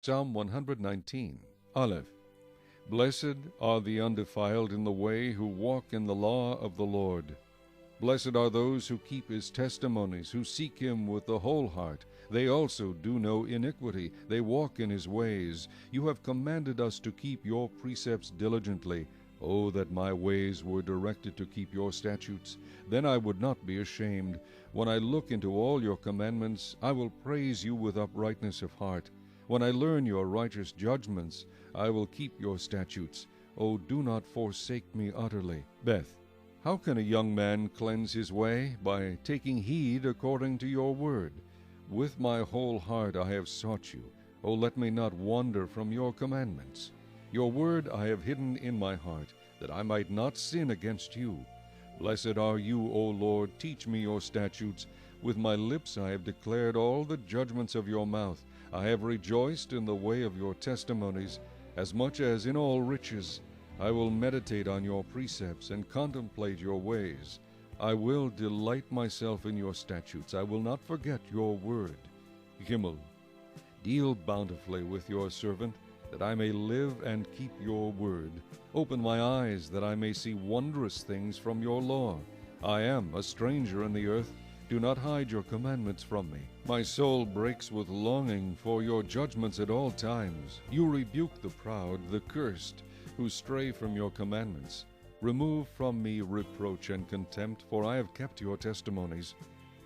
Psalm 119, Aleph. Blessed are the undefiled in the way who walk in the law of the Lord. Blessed are those who keep his testimonies, who seek him with the whole heart. They also do no iniquity, they walk in his ways. You have commanded us to keep your precepts diligently. Oh, that my ways were directed to keep your statutes. Then I would not be ashamed. When I look into all your commandments, I will praise you with uprightness of heart. When I learn your righteous judgments, I will keep your statutes. Oh, do not forsake me utterly. Beth. How can a young man cleanse his way? By taking heed according to your word. With my whole heart I have sought you. O let me not wander from your commandments. Your word I have hidden in my heart, that I might not sin against you. Blessed are you, O Lord, teach me your statutes. With my lips I have declared all the judgments of your mouth. I have rejoiced in the way of your testimonies, as much as in all riches. I will meditate on your precepts and contemplate your ways. I will delight myself in your statutes. I will not forget your word. Gimel. Deal bountifully with your servant, that I may live and keep your word. Open my eyes, that I may see wondrous things from your law. I am a stranger in the earth. Do not hide your commandments from me. My soul breaks with longing for your judgments at all times. You rebuke the proud, the cursed, who stray from your commandments. Remove from me reproach and contempt, for I have kept your testimonies.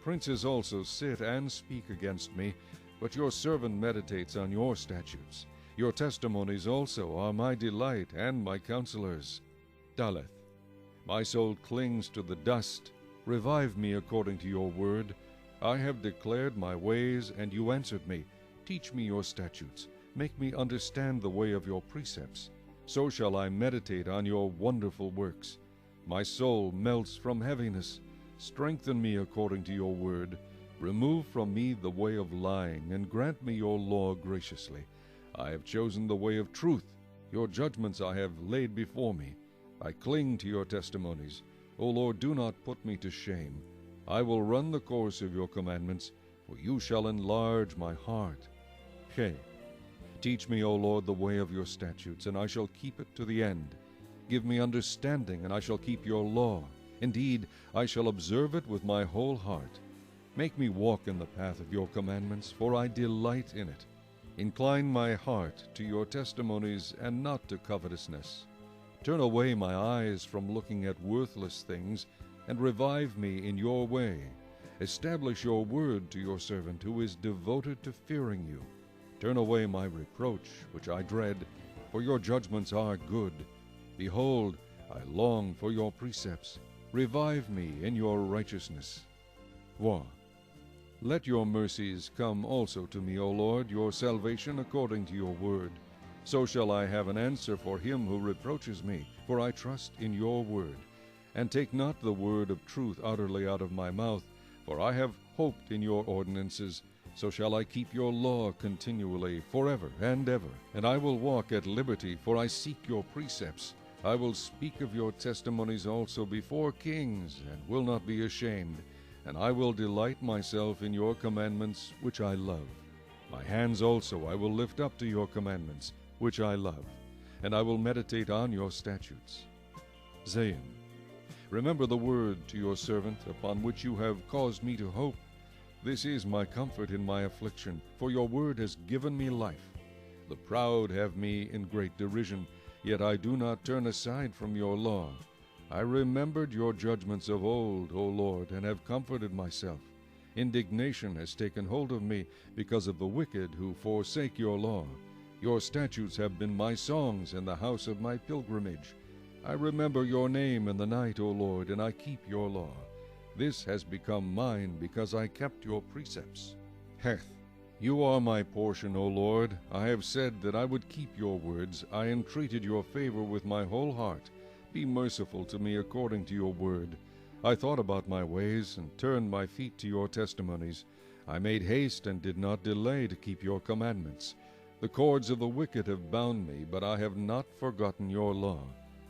Princes also sit and speak against me, but your servant meditates on your statutes. Your testimonies also are my delight and my counselors. Daleth. My soul clings to the dust. Revive me according to your word. I have declared my ways, and you answered me. Teach me your statutes. Make me understand the way of your precepts. So shall I meditate on your wonderful works. My soul melts from heaviness. Strengthen me according to your word. Remove from me the way of lying, and grant me your law graciously. I have chosen the way of truth. Your judgments I have laid before me. I cling to your testimonies. O Lord, do not put me to shame. I will run the course of your commandments, for you shall enlarge my heart. He. Teach me, O Lord, the way of your statutes, and I shall keep it to the end. Give me understanding, and I shall keep your law. Indeed, I shall observe it with my whole heart. Make me walk in the path of your commandments, for I delight in it. Incline my heart to your testimonies, and not to covetousness. Turn away my eyes from looking at worthless things, and revive me in your way. Establish your word to your servant, who is devoted to fearing you. Turn away my reproach, which I dread, for your judgments are good. Behold, I long for your precepts. Revive me in your righteousness. Wah. Let your mercies come also to me, O Lord, your salvation according to your word. So shall I have an answer for him who reproaches me, for I trust in your word. And take not the word of truth utterly out of my mouth, for I have hoped in your ordinances. So shall I keep your law continually, forever and ever. And I will walk at liberty, for I seek your precepts. I will speak of your testimonies also before kings, and will not be ashamed. And I will delight myself in your commandments, which I love. My hands also I will lift up to your commandments, which I love, and I will meditate on your statutes. Zayin. Remember the word to your servant, upon which you have caused me to hope. This is my comfort in my affliction, for your word has given me life. The proud have me in great derision, yet I do not turn aside from your law. I remembered your judgments of old, O Lord, and have comforted myself. Indignation has taken hold of me because of the wicked who forsake your law. Your statutes have been my songs in the house of my pilgrimage. I remember your name in the night, O Lord, and I keep your law. This has become mine because I kept your precepts. Heth. You are my portion, O Lord. I have said that I would keep your words. I entreated your favor with my whole heart. Be merciful to me according to your word. I thought about my ways and turned my feet to your testimonies. I made haste and did not delay to keep your commandments. The cords of the wicked have bound me, but I have not forgotten your law.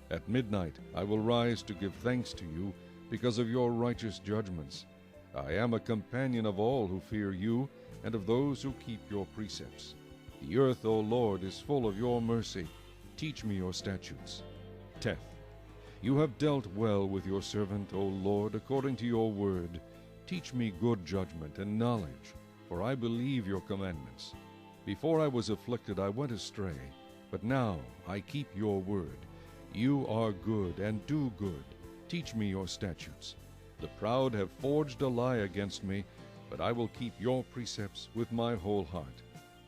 At midnight I will rise to give thanks to you because of your righteous judgments. I am a companion of all who fear you, and of those who keep your precepts. The earth, O Lord, is full of your mercy. Teach me your statutes. Teth. You have dealt well with your servant, O Lord, according to your word. Teach me good judgment and knowledge, for I believe your commandments. Before I was afflicted I went astray, but now I keep your word. You are good and do good. Teach me your statutes. The proud have forged a lie against me, but I will keep your precepts with my whole heart.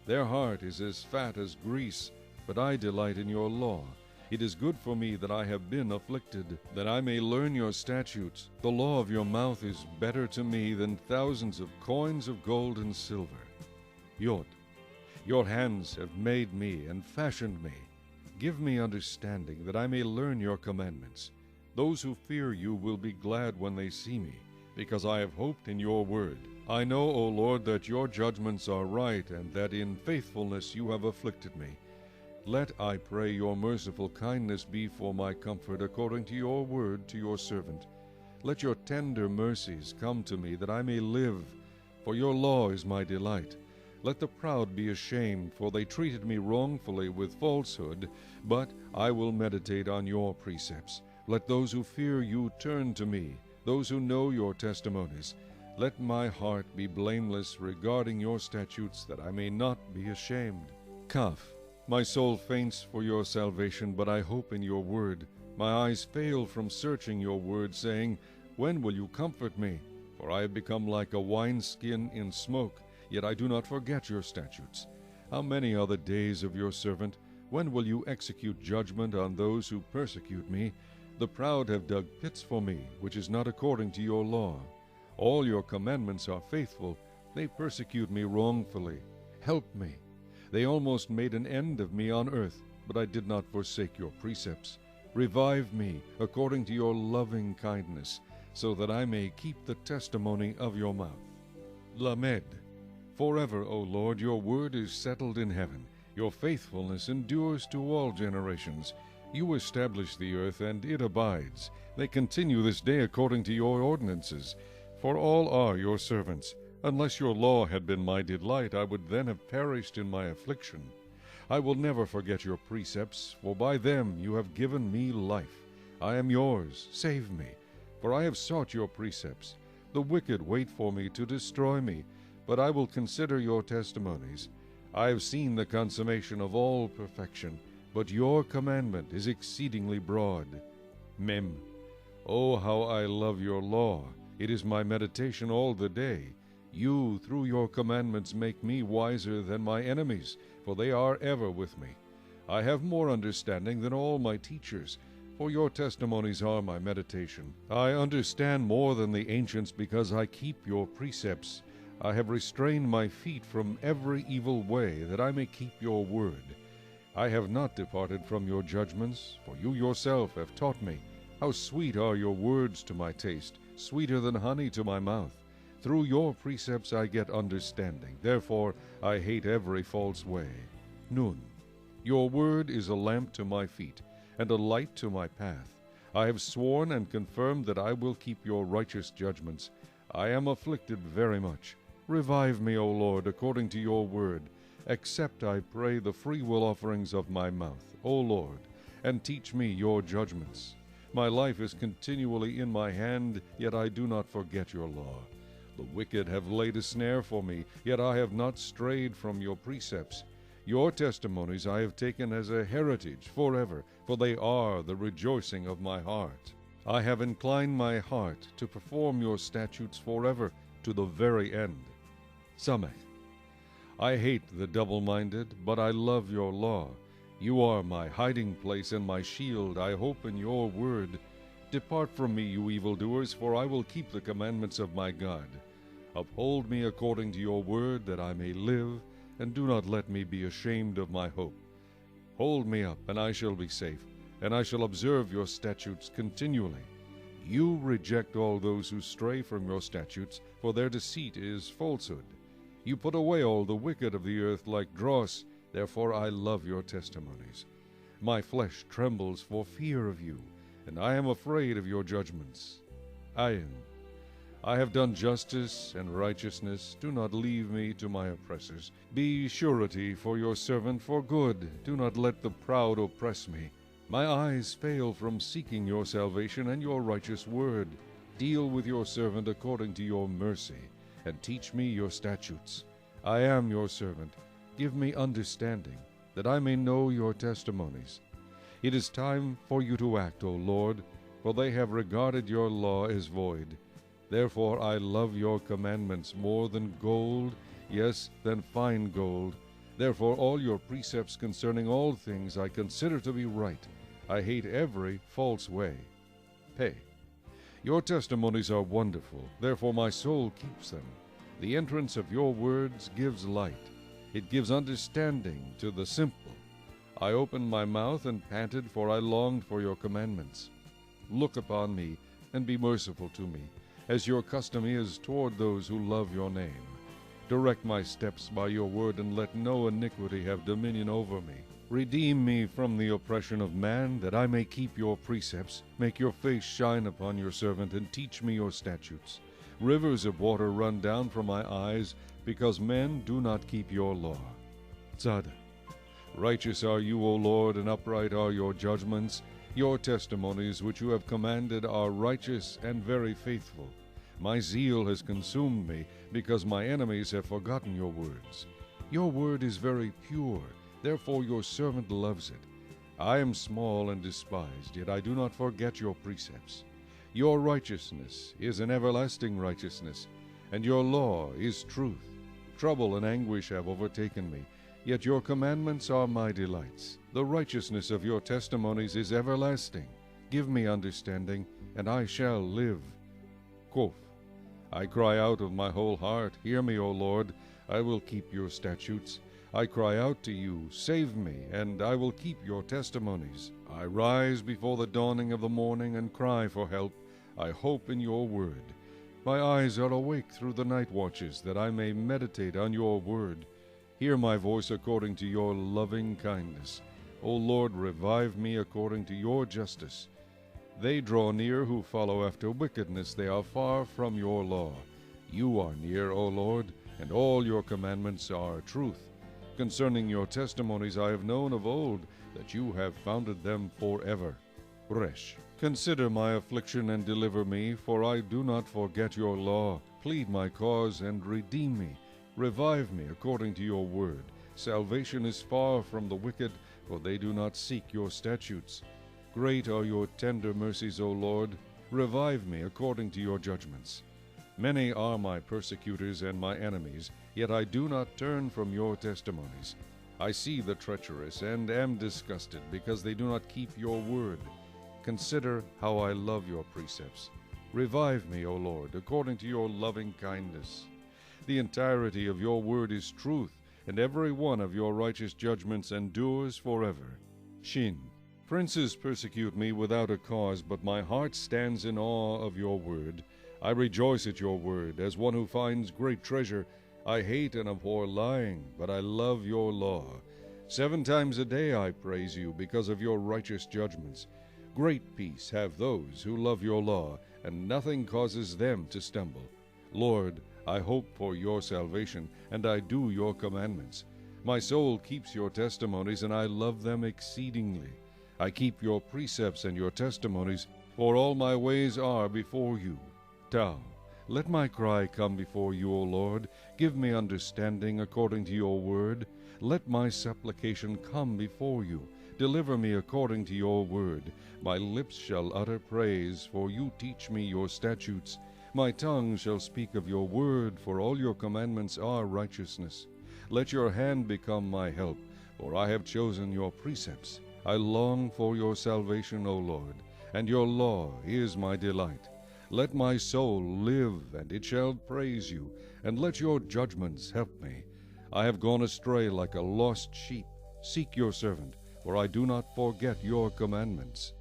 Their heart is as fat as grease, but I delight in your law. It is good for me that I have been afflicted, that I may learn your statutes. The law of your mouth is better to me than thousands of coins of gold and silver. Yod. Your hands have made me and fashioned me. Give me understanding, that I may learn your commandments. Those who fear you will be glad when they see me, because I have hoped in your word. I know, O Lord, that your judgments are right, and that in faithfulness you have afflicted me. Let, I pray, your merciful kindness be for my comfort, according to your word to your servant. Let your tender mercies come to me, that I may live, for your law is my delight. Let the proud be ashamed, for they treated me wrongfully with falsehood, but I will meditate on your precepts. Let those who fear you turn to me, those who know your testimonies. Let my heart be blameless regarding your statutes, that I may not be ashamed. Kaf. My soul faints for your salvation, but I hope in your word. My eyes fail from searching your word, saying, when will you comfort me? For I have become like a wineskin in smoke, yet I do not forget your statutes. How many are the days of your servant? When will you execute judgment on those who persecute me? The proud have dug pits for me, which is not according to your law. All your commandments are faithful. They persecute me wrongfully. Help me. They almost made an end of me on earth, but I did not forsake your precepts. Revive me according to your loving kindness, so that I may keep the testimony of your mouth. Lamed. Forever, O Lord, your word is settled in heaven. Your faithfulness endures to all generations. You establish the earth, and it abides. They continue this day according to your ordinances. For all are your servants. Unless your law had been my delight, I would then have perished in my affliction. I will never forget your precepts, for by them you have given me life. I am yours, save me, for I have sought your precepts. The wicked wait for me to destroy me, but I will consider your testimonies. I have seen the consummation of all perfection, but your commandment is exceedingly broad. Mem. Oh, how I love your law! It is my meditation all the day. You, through your commandments, make me wiser than my enemies, for they are ever with me. I have more understanding than all my teachers, for your testimonies are my meditation. I understand more than the ancients, because I keep your precepts. I have restrained my feet from every evil way, that I may keep your word. I have not departed from your judgments, for you yourself have taught me. How sweet are your words to my taste, sweeter than honey to my mouth. Through your precepts I get understanding. Therefore I hate every false way. Nun. Your word is a lamp to my feet, and a light to my path. I have sworn and confirmed that I will keep your righteous judgments. I am afflicted very much. Revive me, O Lord, according to your word. Accept, I pray, the freewill offerings of my mouth, O Lord, and teach me your judgments. My life is continually in my hand, yet I do not forget your law. The wicked have laid a snare for me, yet I have not strayed from your precepts. Your testimonies I have taken as a heritage forever, for they are the rejoicing of my heart. I have inclined my heart to perform your statutes forever, to the very end. Samech. I hate the double-minded, but I love your law. You are my hiding place and my shield. I hope in your word. Depart from me, you evildoers, for I will keep the commandments of my God. Uphold me according to your word, that I may live, and do not let me be ashamed of my hope. Hold me up, and I shall be safe, and I shall observe your statutes continually. You reject all those who stray from your statutes, for their deceit is falsehood. You put away all the wicked of the earth like dross, therefore I love your testimonies. My flesh trembles for fear of you, and I am afraid of your judgments. Ayin. I have done justice and righteousness. Do not leave me to my oppressors. Be surety for your servant for good. Do not let the proud oppress me. My eyes fail from seeking your salvation and your righteous word. Deal with your servant according to your mercy, and teach me your statutes. I am your servant. Give me understanding, that I may know your testimonies. It is time for you to act, O Lord, for they have regarded your law as void. Therefore I love your commandments more than gold, yes, than fine gold. Therefore all your precepts concerning all things I consider to be right. I hate every false way. Pay. Your testimonies are wonderful, therefore my soul keeps them. The entrance of your words gives light. It gives understanding to the simple. I opened my mouth and panted, for I longed for your commandments. Look upon me, and be merciful to me, as your custom is toward those who love your name. Direct my steps by your word, and let no iniquity have dominion over me. Redeem me from the oppression of man, that I may keep your precepts. Make your face shine upon your servant, and teach me your statutes. Rivers of water run down from my eyes, because men do not keep your law. Tzad. Righteous are you, O Lord, and upright are your judgments. Your testimonies which you have commanded are righteous and very faithful. My zeal has consumed me, because my enemies have forgotten your words. Your word is very pure, therefore your servant loves it. I am small and despised, yet I do not forget your precepts. Your righteousness is an everlasting righteousness, and your law is truth. Trouble and anguish have overtaken me, yet your commandments are my delights. The righteousness of your testimonies is everlasting. Give me understanding, and I shall live. Quoth, I cry out of my whole heart, hear me, O Lord, I will keep your statutes. I cry out to you, save me, and I will keep your testimonies. I rise before the dawning of the morning and cry for help. I hope in your word. My eyes are awake through the night watches, that I may meditate on your word. Hear my voice according to your loving kindness. O Lord, revive me according to your justice. They draw near who follow after wickedness. They are far from your law. You are near, O Lord, and all your commandments are truth. Concerning your testimonies I have known of old, that you have founded them forever. Resh. Consider my affliction and deliver me, for I do not forget your law. Plead my cause and redeem me. Revive me according to your word. Salvation is far from the wicked, for they do not seek your statutes. Great are your tender mercies, O Lord. Revive me according to your judgments. Many are my persecutors and my enemies, yet I do not turn from your testimonies. I see the treacherous and am disgusted, because they do not keep your word. Consider how I love your precepts. Revive me, O Lord, according to your loving kindness. The entirety of your word is truth, and every one of your righteous judgments endures forever. Shin. Princes persecute me without a cause, but my heart stands in awe of your word. I rejoice at your word, as one who finds great treasure. I hate and abhor lying, but I love your law. 7 times a day I praise you, because of your righteous judgments. Great peace have those who love your law, and nothing causes them to stumble. Lord, I hope for your salvation, and I do your commandments. My soul keeps your testimonies, and I love them exceedingly. I keep your precepts and your testimonies, for all my ways are before you. Tau, let my cry come before you, O Lord. Give me understanding according to your word. Let my supplication come before you. Deliver me according to your word. My lips shall utter praise, for you teach me your statutes. My tongue shall speak of your word, for all your commandments are righteousness. Let your hand become my help, for I have chosen your precepts. I long for your salvation, O Lord, and your law is my delight. Let my soul live, and it shall praise you, and let your judgments help me. I have gone astray like a lost sheep. Seek your servant, for I do not forget your commandments.